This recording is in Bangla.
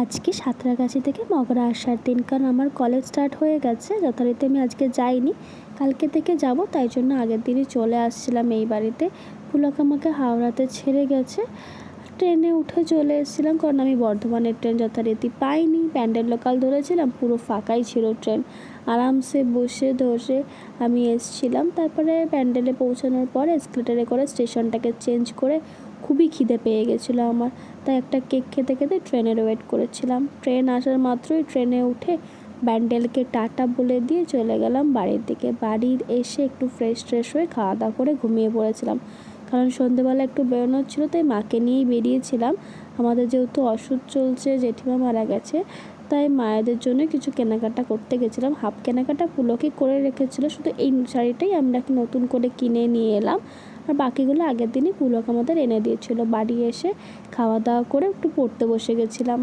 আজকে সাঁতরাগাছি থেকে মগরা আসার দিন, কারণ আমার কলেজ স্টার্ট হয়ে গেছে। যথারীতি আমি আজকে যাইনি, কালকে থেকে যাব, তাই জন্য আগের দিনই চলে আসছিলাম এই বাড়িতে। পুলক আমাকে হাওড়াতে ছেড়ে গেছে, ট্রেনে উঠে চলে এসেছিলাম, কারণ আমি বর্ধমানের ট্রেন যথারীতি পাইনি। প্যান্ডেল লোকাল ধরেছিলাম, পুরো ফাঁকাই ছিল ট্রেন। আরামসে বসে ধরে আমি এসেছিলাম। তারপরে প্যান্ডেলে পৌঁছানোর পরে এসকেলেটারে করে স্টেশনটাকে চেঞ্জ করে খুবই খিদে পেয়ে গেছিলো আমার, তাই একটা কেক খেতে খেতে ট্রেনের ওয়েট করেছিলাম। ট্রেন আসার মাত্রই ট্রেনে উঠে ব্যান্ডেলকে টাটা বলে দিয়ে চলে গেলাম বাড়ির দিকে। বাড়ির এসে একটু ফ্রেশ হয়ে খাওয়া দাওয়া করে ঘুমিয়ে পড়েছিলাম, কারণ সন্ধেবেলা একটু বেরোনোর ছিল, তাই মাকে নিয়েই বেরিয়েছিলাম। আমাদের যেহেতু ওষুধ চলছে, জেঠিমা মারা গেছে, তাই মায়েদের জন্য কিছু কেনাকাটা করতে গেছিলাম। হাফ কেনাকাটা পুলকই করে রেখেছিল, শুধু এই শাড়িটাই আমরা নতুন করে কিনে নিয়ে এলাম, আর বাকিগুলো আগের দিনই পুলক আমাদের এনে দিয়েছিল। বাড়ি এসে খাওয়া দাওয়া করে একটু পড়তে বসে গেছিলাম।